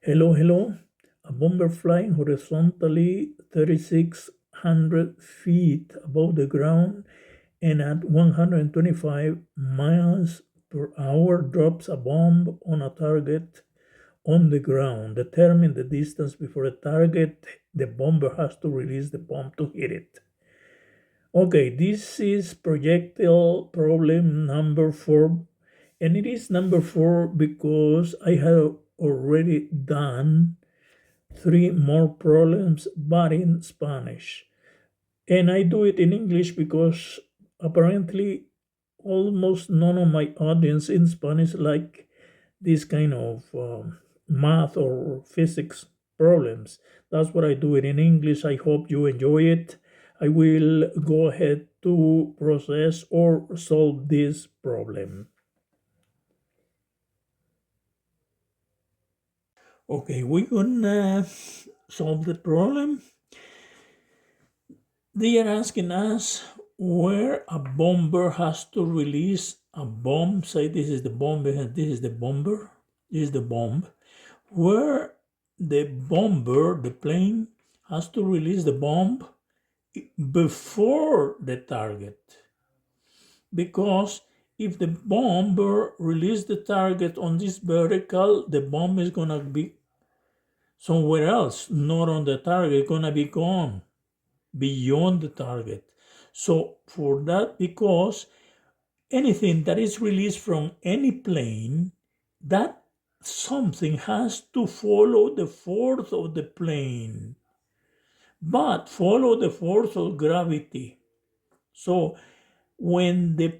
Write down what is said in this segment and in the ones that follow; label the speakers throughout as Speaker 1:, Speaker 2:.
Speaker 1: Hello, hello. A bomber flying horizontally 3,600 feet above the ground and at 125 miles per hour drops a bomb on a target on the ground. Determine the distance before a target. The bomber has to release the bomb to hit it. Okay, this is projectile problem number 4. And it is number 4 because I have already done 3 more problems, but in Spanish. And I do it in English because apparently almost none of my audience in Spanish like this kind of math or physics problems. That's what I do it in English. I hope you enjoy it. I will go ahead to process or solve this problem. Okay, we're gonna solve the problem. They are asking us where a bomber has to release a bomb. Say this is the bomb, this is the bomber, this is the bomb. Where the bomber, the plane, has to release the bomb before the target. Because if the bomber releases the target on this vertical, the bomb is gonna be somewhere else, not on the target, it's gonna be gone beyond the target. So for that, because anything that is released from any plane, that something has to follow the force of the plane, but follow the force of gravity. So when the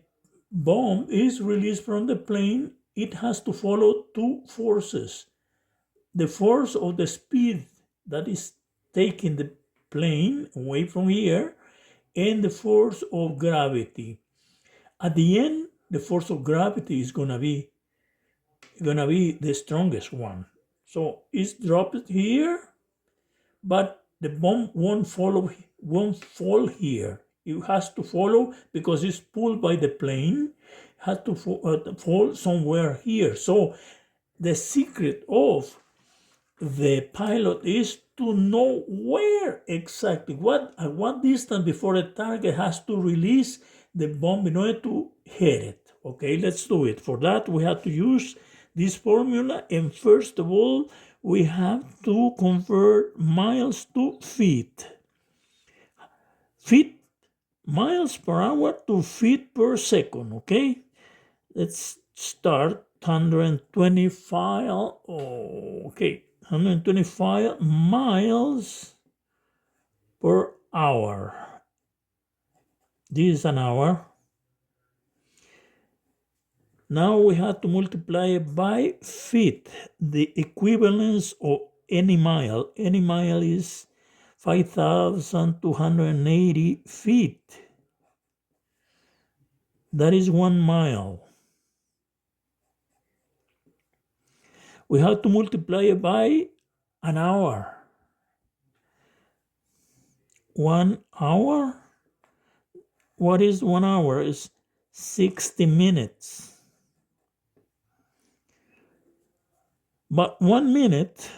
Speaker 1: bomb is released from the plane, it has to follow two forces. The force of the speed that is taking the plane away from here and the force of gravity. At the end, the force of gravity is gonna be the strongest one. So it's dropped here, but the bomb won't fall here. It has to follow because it's pulled by the plane. Has to fall somewhere here. So the secret of the pilot is to know where exactly, at what distance before the target has to release the bomb in order to hit it. Okay, let's do it. For that, we have to use this formula. And first of all, we have to convert miles to feet. Miles per hour to feet per second. Okay, let's start 125. Okay, 125 miles per hour. This is an hour. Now we have to multiply it by feet, the equivalence of any mile. Any mile is 5,280 feet. That is 1 mile. We have to multiply it by an hour. 1 hour? What is 1 hour? It's 60 minutes. But 1 minute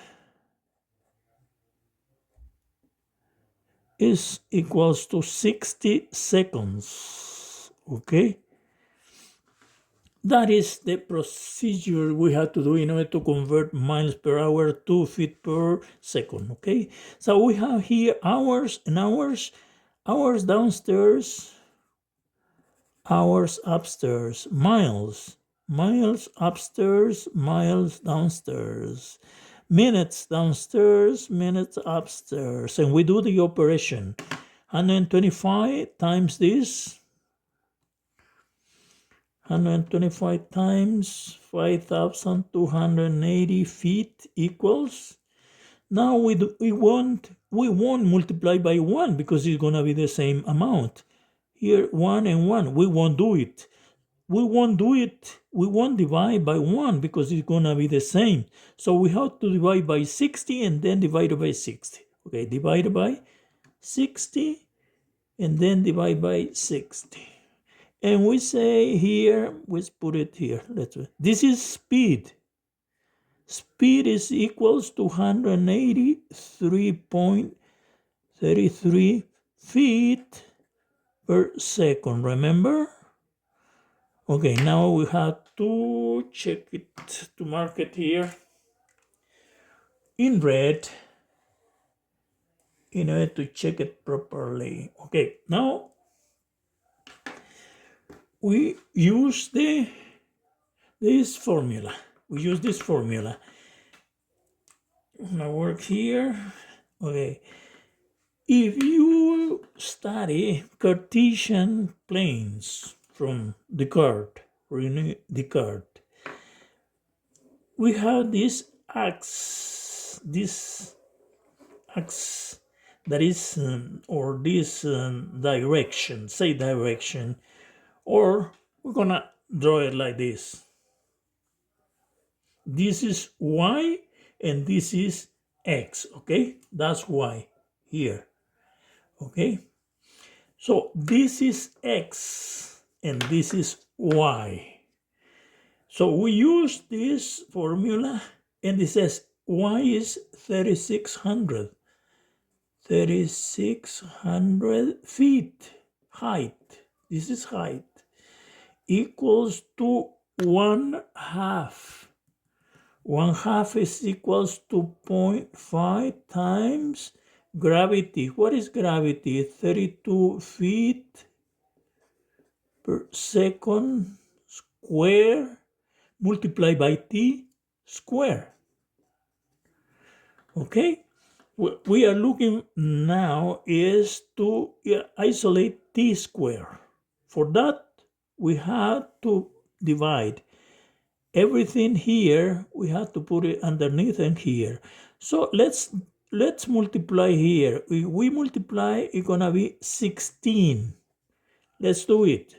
Speaker 1: is equals to 60 seconds. Okay? That is the procedure we have to do in order to convert miles per hour to feet per second. Okay? So we have here hours and hours. Hours downstairs, hours upstairs, miles upstairs, miles downstairs, minutes downstairs, minutes upstairs. And we do the operation. 125 times this, 125 times 5,280 feet equals. Now we won't multiply by 1 because it's gonna be the same amount. Here 1 and 1, we won't do it. We won't divide by 1 because it's gonna be the same. So we have to divide by 60 and then divide by 60. Okay, divide by 60 and then divide by 60. And we say here, let's put it here. This is speed. Speed is equals to 183.33 feet per second, remember? Okay, now we have to check it, to mark it here in red in order to check it properly. Okay, now we use this formula. We use this formula. I'm gonna work here. Okay. If you study Cartesian planes from Descartes, René Descartes, we have this axe that is, or this direction, say direction, or we're gonna draw it like this. This is y and this is x, okay? That's y here, okay? So this is x and this is y. So we use this formula and it says y is 3,600 feet height. This is height equals to 1/2. 1/2 is equals to 0.5 times gravity. What is gravity? 32 feet per second square multiplied by t square. Okay? What we are looking now is to isolate t square. For that, we have to divide everything here. We have to put it underneath and here. So let's multiply here. We multiply, it's gonna be 16. Let's do it.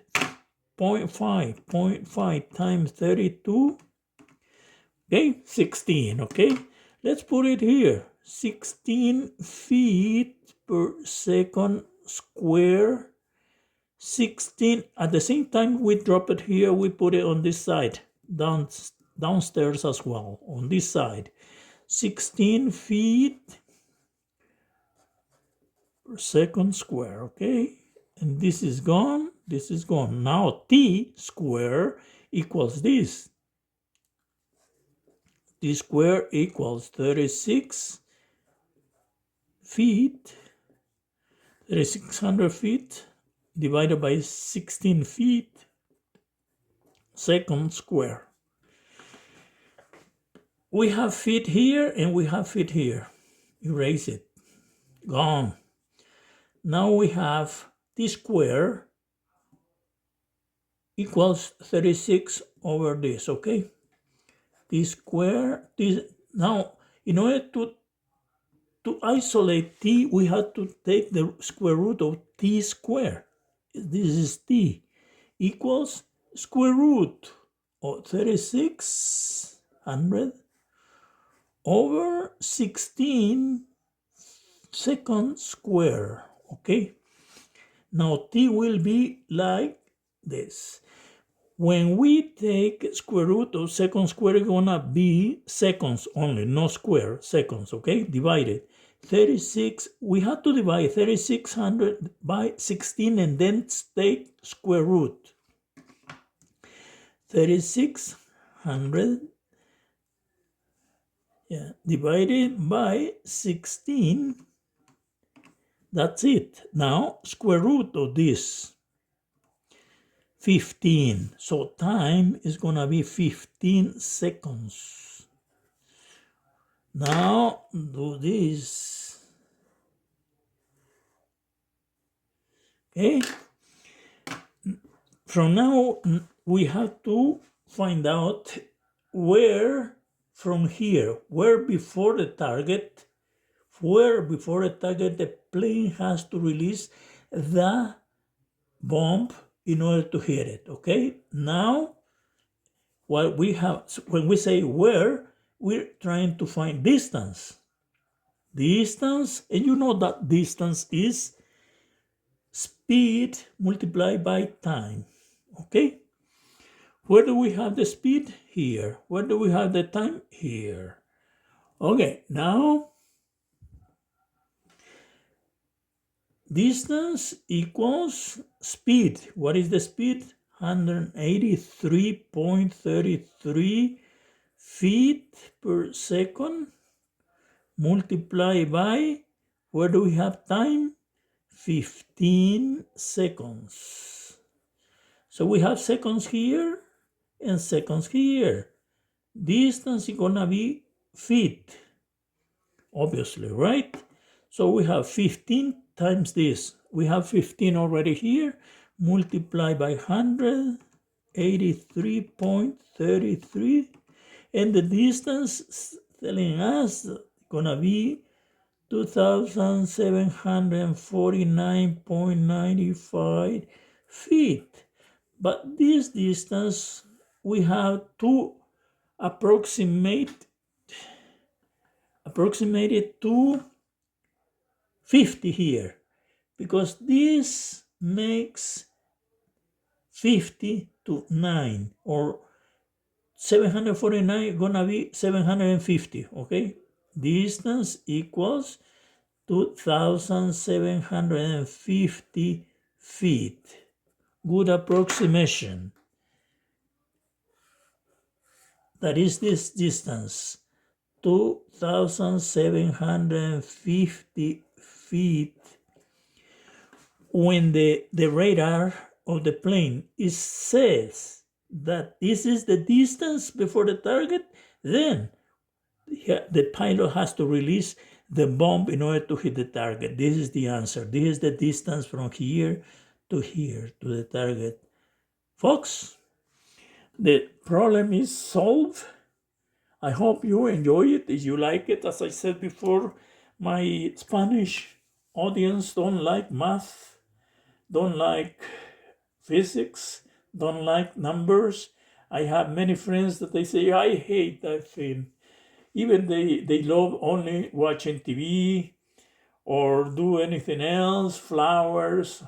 Speaker 1: 0.5 times 32. Okay, 16, okay? Let's put it here. 16 feet per second square. 16, at the same time we drop it here, we put it on this side, downstairs as well, on this side. 16 feet per second square, okay? And this is gone, this is gone. Now t square equals this. T square equals 36 feet, 3,600 feet divided by 16 feet second square. We have feet here and we have feet here. Erase it. Gone. Now we have t square equals 36 over this, okay? T square, now in order to isolate t, we have to take the square root of t square. This is t equals square root of 3,600 over 16 second square, okay? Now t will be like this. When we take square root of second square, it's gonna be seconds only, no square, seconds, okay? Divided. 36, we have to divide 3,600 by 16 and then take square root. 3,600 divided by 16, that's it. Now, square root of this, 15. So time is gonna be 15 seconds. Now, do this. Okay? From now, we have to find out where from here, where before the target the plane has to release the bomb in order to hit it, okay? Now, what we have, when we say where, we're trying to find distance. Distance, and you know that distance is speed multiplied by time, okay? Where do we have the speed? Here. Where do we have the time? Here. Okay, now distance equals speed. What is the speed? 183.33 feet per second multiplied by, where do we have time? 15 seconds. So we have seconds here and seconds here. Distance is gonna be feet, obviously, right? So we have 15 times this. We have 15 already here, multiplied by 183.33, and the distance telling us gonna be 2,749.95 feet. But this distance we have to approximate it to 50 here, because this makes 50 to 9, or 749 gonna be 750, okay? Distance equals 2,750 feet. Good approximation. That is this distance, 2,750 feet. When the radar of the plane says that this is the distance before the target, then the pilot has to release the bomb in order to hit the target. This is the answer. This is the distance from here to the target. Folks, the problem is solved. I hope you enjoy it. If you like it, as I said before, my Spanish audience don't like math, don't like physics, don't like numbers. I have many friends that they say, I hate that thing. Even they love only watching TV or do anything else, flowers,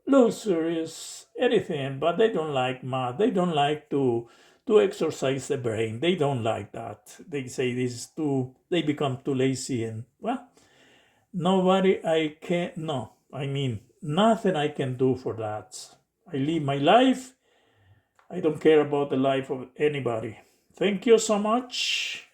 Speaker 1: luxuries, anything, but they don't like math. They don't like to exercise the brain. They don't like that. They say this is too, they become too lazy, and well, nothing I can do for that. I live my life. I don't care about the life of anybody. Thank you so much.